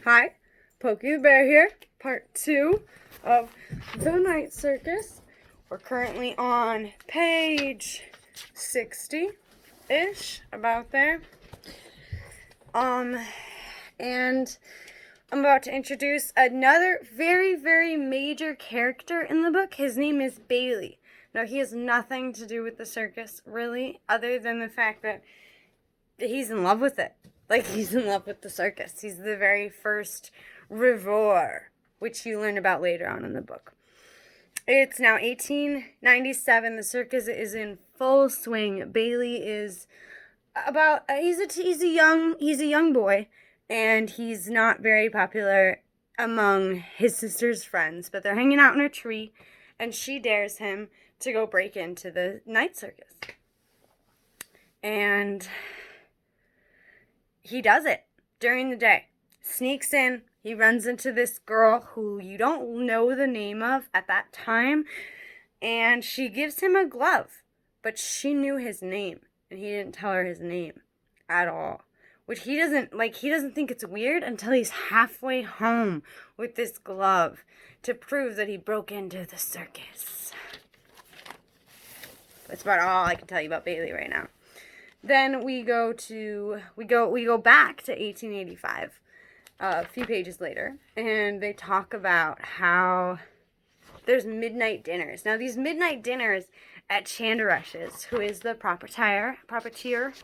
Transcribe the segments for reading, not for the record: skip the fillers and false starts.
Hi, Pokey the Bear here, part 2 of The Night Circus. We're currently on page 60-ish, about there. And I'm about to introduce another very, very major character in the book. His name is Bailey. Now, he has nothing to do with the circus, really, other than the fact that he's in love with it. Like, he's in love with the circus. He's the very first revore, which you learn about later on in the book. It's now 1897. The circus is in full swing. Bailey is he's a young boy, and he's not very popular among his sister's friends, but they're hanging out in a tree, and she dares him to go break into the night circus. And he does it during the day. Sneaks in. He runs into this girl who you don't know the name of at that time. And she gives him a glove. But she knew his name. And he didn't tell her his name at all. Which he doesn't think it's weird until he's halfway home with this glove to prove that he broke into the circus. That's about all I can tell you about Bailey right now. Then we go back to 1885, a few pages later, and they talk about how there's midnight dinners. Now, these midnight dinners at Chanderess's, who is the puppeteer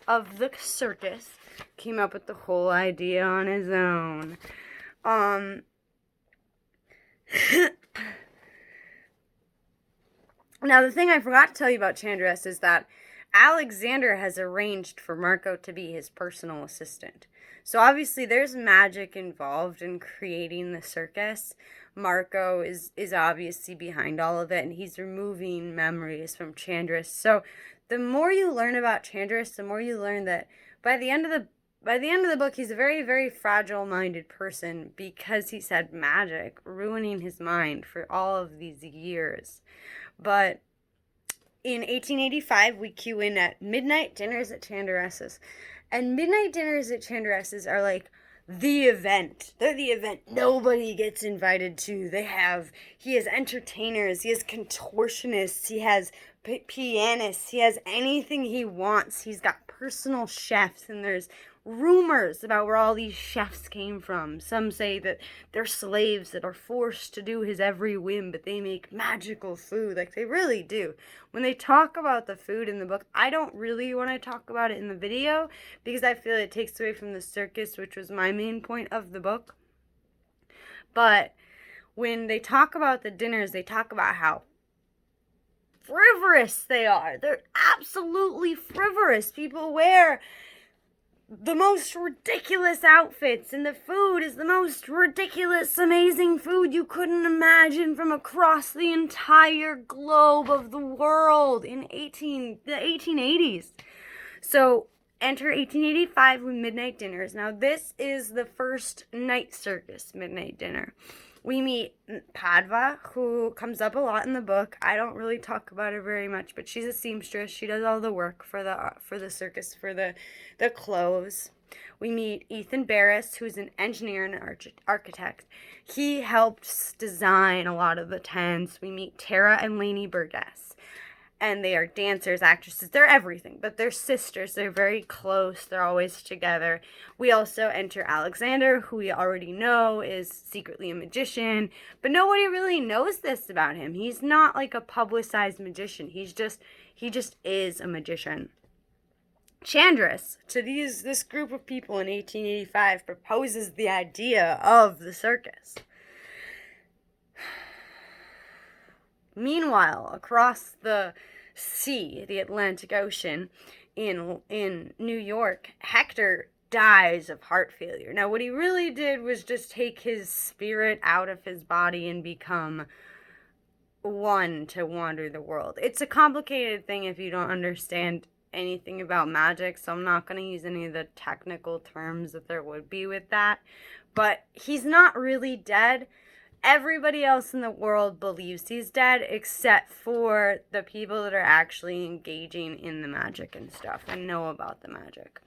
of the circus, came up with the whole idea on his own. Now, the thing I forgot to tell you about Chanderess is that Alexander has arranged for Marco to be his personal assistant. So obviously there's magic involved in creating the circus. Marco is obviously behind all of it, and he's removing memories from Chanderess. So the more you learn about Chanderess, the more you learn that by the end of the book, he's a very, very fragile-minded person because he's had magic ruining his mind for all of these years. But in 1885, we cue in at midnight dinners at Chanderess's. And midnight dinners at Chanderess's are like the event. They're the event nobody gets invited to. He has entertainers, he has contortionists, he has pianists, he has anything he wants. He's got personal chefs, and there's rumors about where all these chefs came from. Some say that they're slaves that are forced to do his every whim, but they make magical food. Like, they really do. When they talk about the food in the book, I don't really want to talk about it in the video because I feel it takes away from the circus, which was my main point of the book. But when they talk about the dinners, they talk about how frivolous they are. They're absolutely frivolous. People wear the most ridiculous outfits, and the food is the most ridiculous, amazing food you couldn't imagine from across the entire globe of the world in the 1880s. So enter 1885 with midnight dinners. Now, this is the first night circus midnight dinner. We meet Padva, who comes up a lot in the book. I don't really talk about her very much, but she's a seamstress. She does all the work for the circus, for the clothes. We meet Ethan Barris, who's an engineer and an architect. He helped design a lot of the tents. We meet Tara and Lainey Burgess. And they are dancers, actresses, they're everything, but they're sisters, they're very close, they're always together. We also enter Alexander, who we already know is secretly a magician, but nobody really knows this about him. He's not like a publicized magician, he just is a magician. Chanderess, to this group of people in 1885, proposes the idea of the circus. Meanwhile, across the sea, the Atlantic Ocean, in New York, Hector dies of heart failure. Now, what he really did was just take his spirit out of his body and become one to wander the world. It's a complicated thing if you don't understand anything about magic, so I'm not going to use any of the technical terms that there would be with that. But he's not really dead. Everybody else in the world believes he's dead except for the people that are actually engaging in the magic and stuff and know about the magic.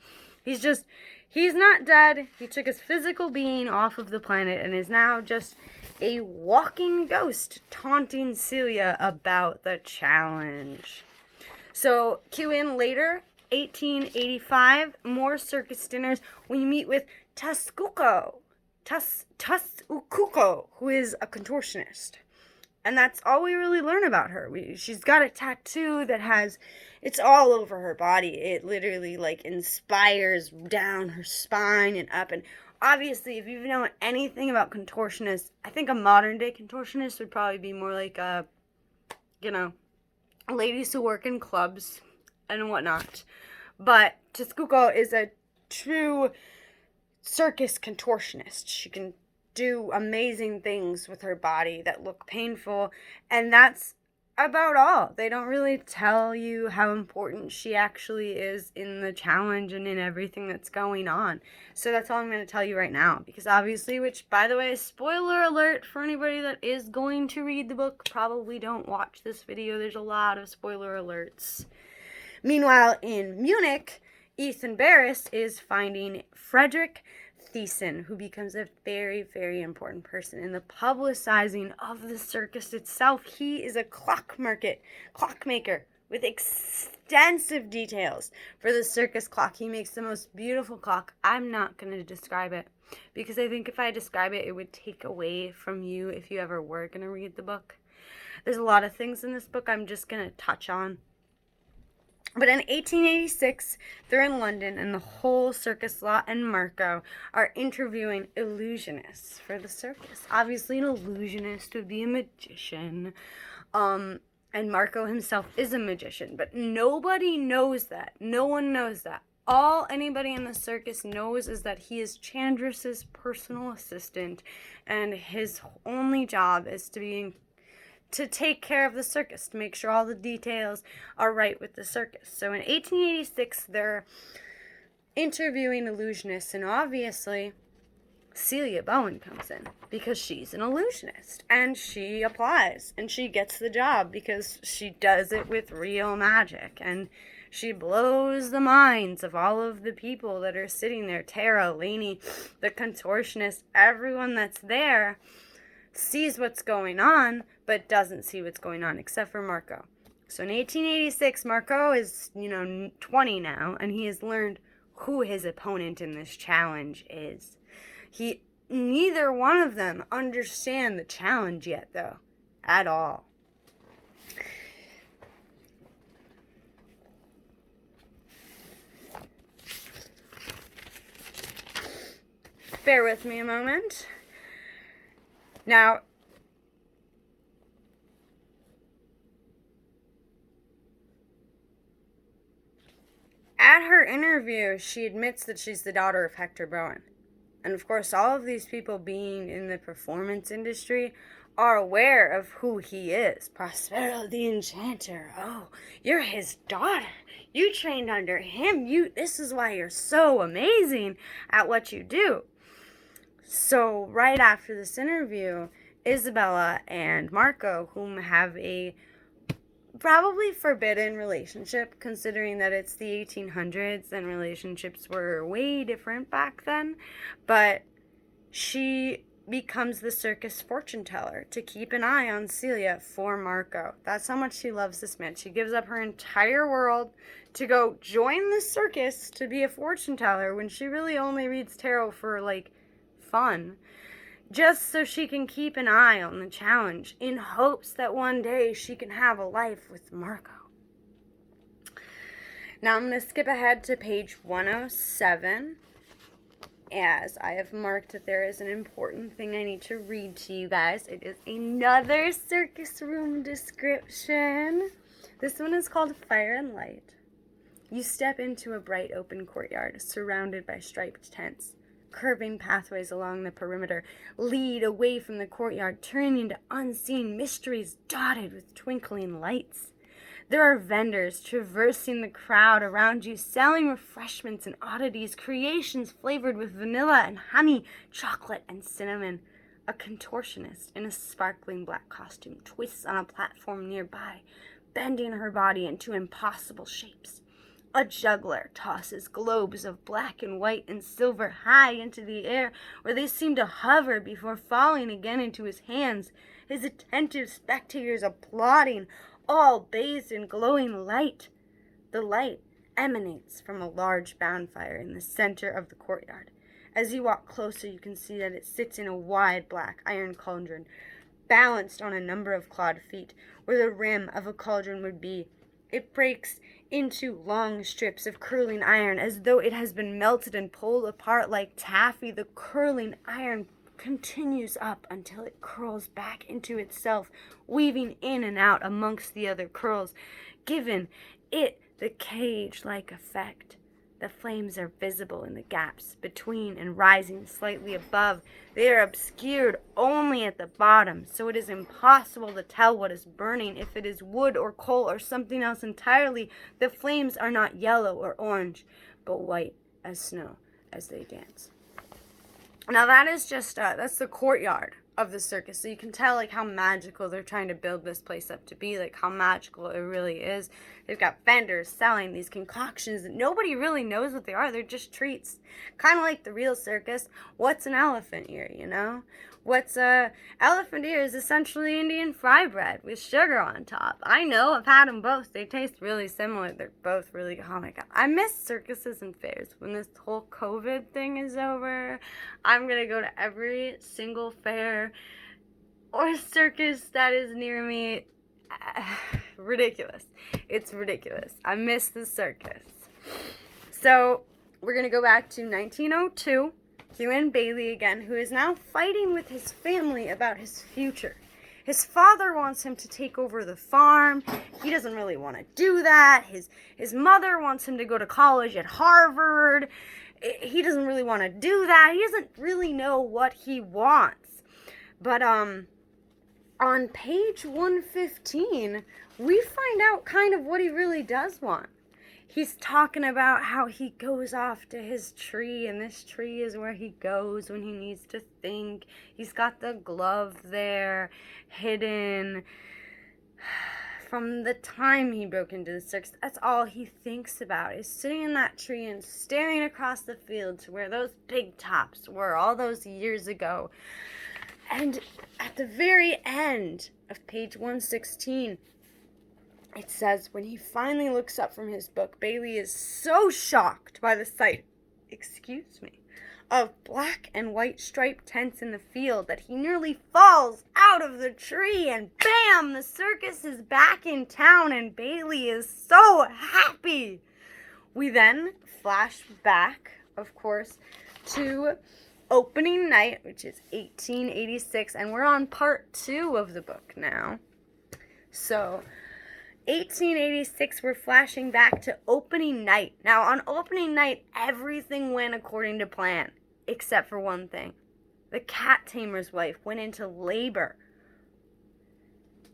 He's not dead. He took his physical being off of the planet and is now just a walking ghost taunting Celia about the challenge. So, cue in later, 1885, more circus dinners. We meet with Taskuko, who is a contortionist. And that's all we really learn about her. She's got a tattoo that has, it's all over her body. It literally, like, inspires down her spine and up. And obviously, if you know anything about contortionists, I think a modern-day contortionist would probably be more like ladies who work in clubs and whatnot. But Taskuko is a true circus contortionist. She can do amazing things with her body that look painful, and that's about all. They don't really tell you how important she actually is in the challenge and in everything that's going on. So that's all I'm going to tell you right now, because obviously, which, by the way, spoiler alert for anybody that is going to read the book, probably don't watch this video. There's a lot of spoiler alerts. Meanwhile, in Munich, Ethan Barris is finding Frederick Thiessen, who becomes a very, very important person in the publicizing of the circus itself. He is a clockmaker with extensive details for the circus clock. He makes the most beautiful clock. I'm not going to describe it, because I think if I describe it, it would take away from you if you ever were going to read the book. There's a lot of things in this book I'm just going to touch on. But in 1886, they're in London, and the whole circus lot and Marco are interviewing illusionists for the circus. Obviously, an illusionist would be a magician, and Marco himself is a magician, but nobody knows that. No one knows that. All anybody in the circus knows is that he is Chandra's personal assistant, and his only job is to take care of the circus, to make sure all the details are right with the circus. So in 1886, they're interviewing illusionists, and obviously Celia Bowen comes in because she's an illusionist, and she applies, and she gets the job because she does it with real magic, and she blows the minds of all of the people that are sitting there. Tara, Lainey, the contortionist, everyone that's there sees what's going on, but doesn't see what's going on, except for Marco. So in 1886, Marco is, 20 now, and he has learned who his opponent in this challenge is. Neither one of them understand the challenge yet, though, at all. Bear with me a moment. Now, at her interview, she admits that she's the daughter of Hector Bowen. And of course, all of these people being in the performance industry are aware of who he is. Prospero the Enchanter. Oh, you're his daughter. You trained under him. This is why you're so amazing at what you do. So right after this interview, Isabella and Marco, whom have a probably forbidden relationship, considering that it's the 1800s and relationships were way different back then, but she becomes the circus fortune teller to keep an eye on Celia for Marco. That's how much she loves this man. She gives up her entire world to go join the circus to be a fortune teller when she really only reads tarot for, fun, just so she can keep an eye on the challenge in hopes that one day she can have a life with Marco. Now I'm going to skip ahead to page 107, as I have marked that there is an important thing I need to read to you guys. It is another circus room description. This one is called Fire and Light. You step into a bright open courtyard surrounded by striped tents. Curving pathways along the perimeter lead away from the courtyard, turning into unseen mysteries dotted with twinkling lights. There are vendors traversing the crowd around you, selling refreshments and oddities, creations flavored with vanilla and honey, chocolate and cinnamon. A contortionist in a sparkling black costume twists on a platform nearby, bending her body into impossible shapes. A juggler tosses globes of black and white and silver high into the air, where they seem to hover before falling again into his hands, his attentive spectators applauding, all bathed in glowing light. The light emanates from a large bonfire in the center of the courtyard. As you walk closer, you can see that it sits in a wide black iron cauldron, balanced on a number of clawed feet, where the rim of a cauldron would be. It breaks into long strips of curling iron as though it has been melted and pulled apart like taffy. The curling iron continues up until it curls back into itself, weaving in and out amongst the other curls, giving it the cage-like effect. The flames are visible in the gaps between and rising slightly above. They are obscured only at the bottom, so it is impossible to tell what is burning, if it is wood or coal or something else entirely. The flames are not yellow or orange, but white as snow as they dance. Now that is just, that's the courtyard of the circus, so you can tell like how magical they're trying to build this place up to be, like how magical it really is. They've got vendors selling these concoctions that nobody really knows what they are. They're just treats, kind of like the real circus. What's an elephant ear, you know? What's elephant ear is essentially Indian fry bread with sugar on top. I know, I've had them both. They taste really similar. They're both really, oh my god. I miss circuses and fairs. When this whole COVID thing is over, I'm gonna go to every single fair or circus that is near me. Ridiculous. It's ridiculous. I miss the circus. So, we're gonna go back to 1902. Hugh and Bailey again, who is now fighting with his family about his future. His father wants him to take over the farm. He doesn't really want to do that. His mother wants him to go to college at Harvard. He doesn't really want to do that. He doesn't really know what he wants. But on page 115, we find out kind of what he really does want. He's talking about how he goes off to his tree, and this tree is where he goes when he needs to think. He's got the glove there, hidden. From the time he broke into the circus, that's all he thinks about, is sitting in that tree and staring across the field to where those big tops were all those years ago. And at the very end of page 116, it says, when he finally looks up from his book, Bailey is so shocked by the sight, of black and white striped tents in the field that he nearly falls out of the tree, and bam, the circus is back in town, and Bailey is so happy. We then flash back, of course, to opening night, which is 1886, and we're on part 2 of the book now. So 1886, we're flashing back to opening night. Now, on opening night, everything went according to plan, except for one thing. The cat tamer's wife went into labor.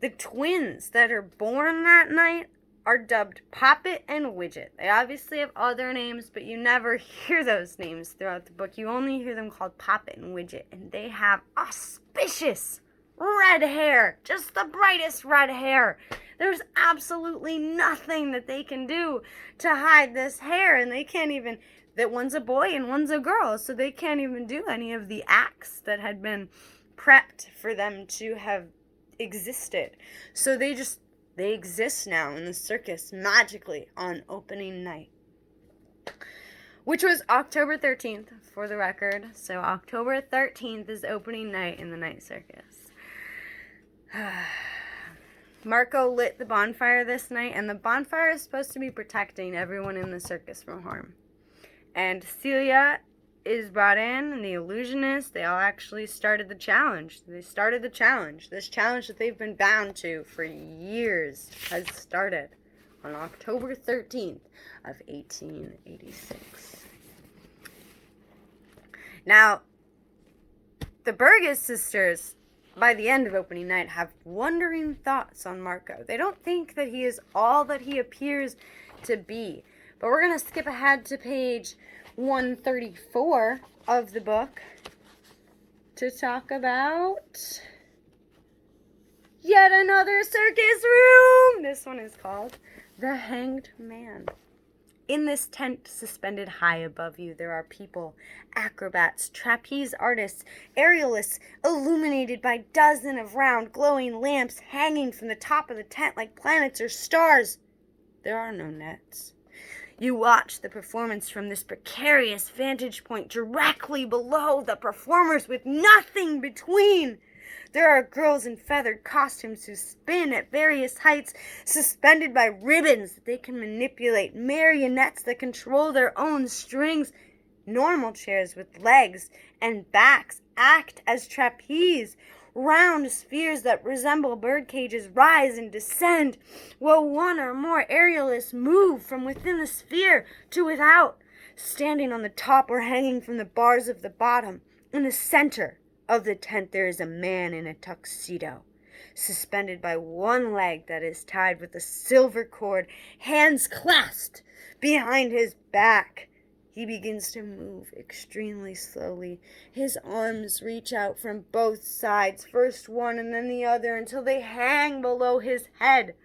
The twins that are born that night are dubbed Poppet and Widget. They obviously have other names, but you never hear those names throughout the book. You only hear them called Poppet and Widget, and they have auspicious red hair, just the brightest red hair. There's absolutely nothing that they can do to hide this hair, and they can't even, that one's a boy and one's a girl, so they can't even do any of the acts that had been prepped for them to have existed. So they exist now in the circus magically on opening night, which was October 13th, for the record. So October 13th is opening night in the night circus. Marco lit the bonfire this night, and the bonfire is supposed to be protecting everyone in the circus from harm. And Celia is brought in, and the illusionists, they all actually started the challenge. They started the challenge. This challenge that they've been bound to for years has started on October 13th of 1886. Now, the Burgess sisters, by the end of opening night, have wondering thoughts on Marco. They don't think that he is all that he appears to be. But we're going to skip ahead to page 134 of the book to talk about yet another circus room. This one is called The Hanged Man. In this tent suspended high above you, there are people, acrobats, trapeze artists, aerialists, illuminated by dozens of round glowing lamps hanging from the top of the tent like planets or stars. There are no nets. You watch the performance from this precarious vantage point directly below the performers with nothing between. There are girls in feathered costumes who spin at various heights, suspended by ribbons that they can manipulate, marionettes that control their own strings. Normal chairs with legs and backs act as trapeze. Round spheres that resemble bird cages rise and descend, while one or more aerialists move from within the sphere to without, standing on the top or hanging from the bars of the bottom. In the center of the tent there is a man in a tuxedo, suspended by one leg that is tied with a silver cord, hands clasped behind his back. He begins to move extremely slowly. His arms reach out from both sides, first one and then the other, until they hang below his head.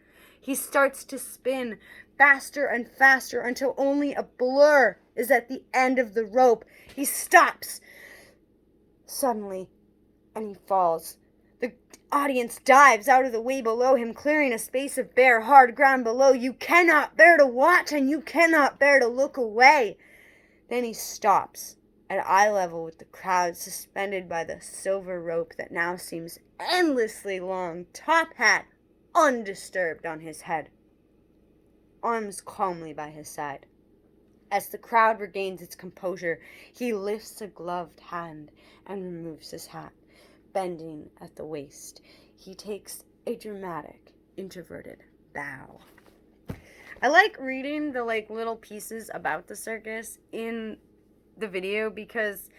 He starts to spin faster and faster until only a blur is at the end of the rope. He stops suddenly, and he falls. The audience dives out of the way below him, clearing a space of bare, hard ground below. You cannot bear to watch, and you cannot bear to look away. Then he stops at eye level with the crowd, suspended by the silver rope that now seems endlessly long, top hat undisturbed on his head, arms calmly by his side. As the crowd regains its composure, he lifts a gloved hand and removes his hat, bending at the waist. He takes a dramatic, introverted bow. I like reading the little pieces about the circus in the video because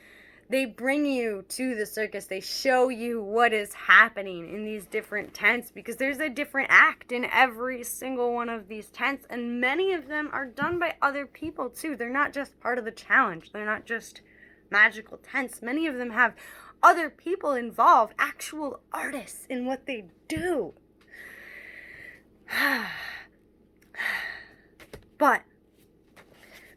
they bring you to the circus. They show you what is happening in these different tents, because there's a different act in every single one of these tents, and many of them are done by other people too. They're not just part of the challenge. They're not just magical tents. Many of them have other people involved, actual artists in what they do. But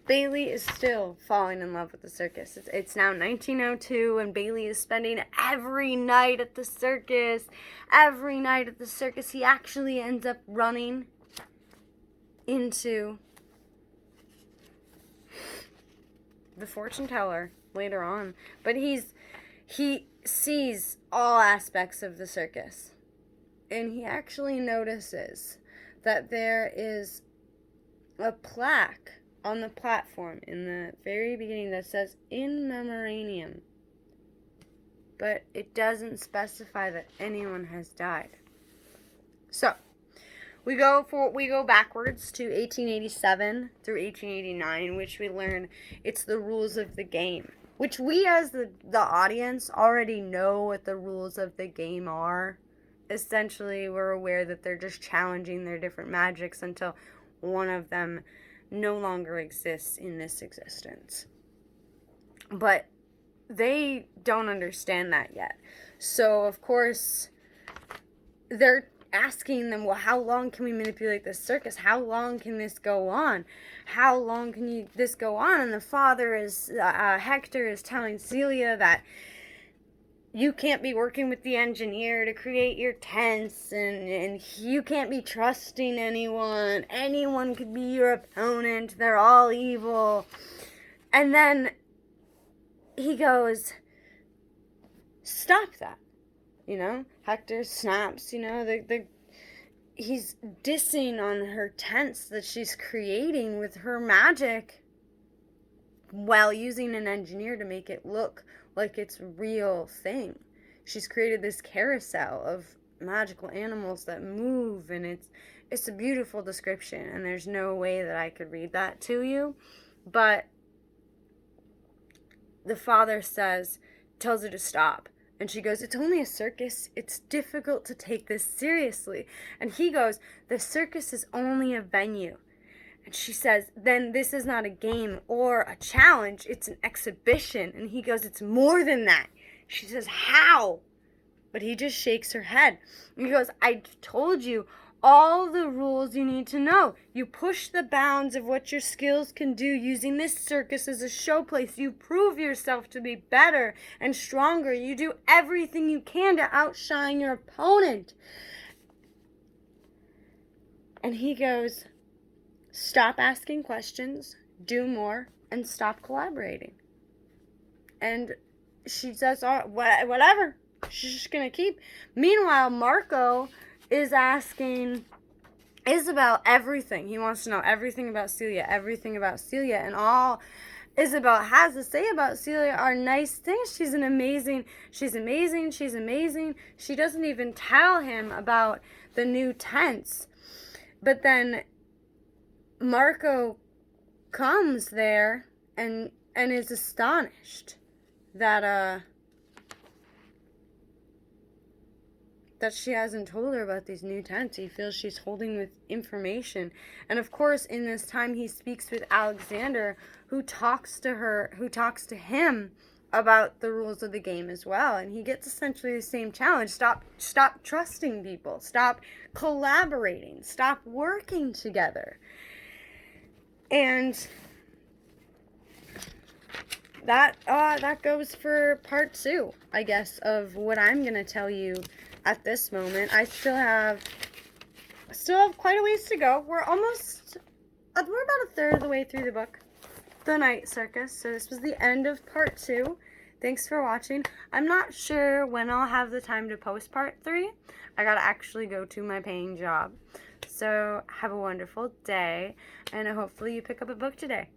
Bailey is still falling in love with the circus. It's now 1902, and Bailey is spending every night at the circus. Every night at the circus, he actually ends up running into the fortune teller later on. But he sees all aspects of the circus, and he actually notices that there is a plaque on the platform in the very beginning that says "In Memoriam," but it doesn't specify that anyone has died. So we go backwards to 1887 through 1889, in which we learn it's the rules of the game, which we as the audience already know what the rules of the game are. Essentially, we're aware that they're just challenging their different magics until one of them no longer exists in this existence. But they don't understand that yet. So, of course, they're asking them, well, how long can we manipulate this circus? How long can this go on? How long can this go on? And the father Hector is telling Celia that you can't be working with the engineer to create your tents, and you can't be trusting anyone. Anyone could be your opponent. They're all evil. And then he goes, stop that. Hector snaps, he's dissing on her tents that she's creating with her magic while using an engineer to make it look like it's a real thing. She's created this carousel of magical animals that move, and it's a beautiful description, and there's no way that I could read that to you. But the father tells her to stop, and she goes, it's only a circus. It's difficult to take this seriously. And he goes, the circus is only a venue. And she says, then this is not a game or a challenge, it's an exhibition. And he goes, it's more than that. She says, how? But he just shakes her head. And he goes, I told you all the rules you need to know. You push the bounds of what your skills can do using this circus as a showplace. You prove yourself to be better and stronger. You do everything you can to outshine your opponent. And he goes, stop asking questions, do more, and stop collaborating. And she says, oh, whatever. She's just going to keep. Meanwhile, Marco is asking Isabel everything. He wants to know everything about Celia. And all Isabel has to say about Celia are nice things. She's amazing. She doesn't even tell him about the new tents. But then Marco comes there and is astonished that she hasn't told her about these new tents. He feels she's holding with information. And of course, in this time, he speaks with Alexander, who talks to him about the rules of the game as well. And he gets essentially the same challenge. Stop trusting people. Stop collaborating. Stop working together. And that goes for part 2, I guess, of what I'm going to tell you at this moment. I still have quite a ways to go. We're about a third of the way through the book, The Night Circus. So this was the end of part 2. Thanks for watching. I'm not sure when I'll have the time to post part 3. I gotta actually go to my paying job. So have a wonderful day, and hopefully you pick up a book today.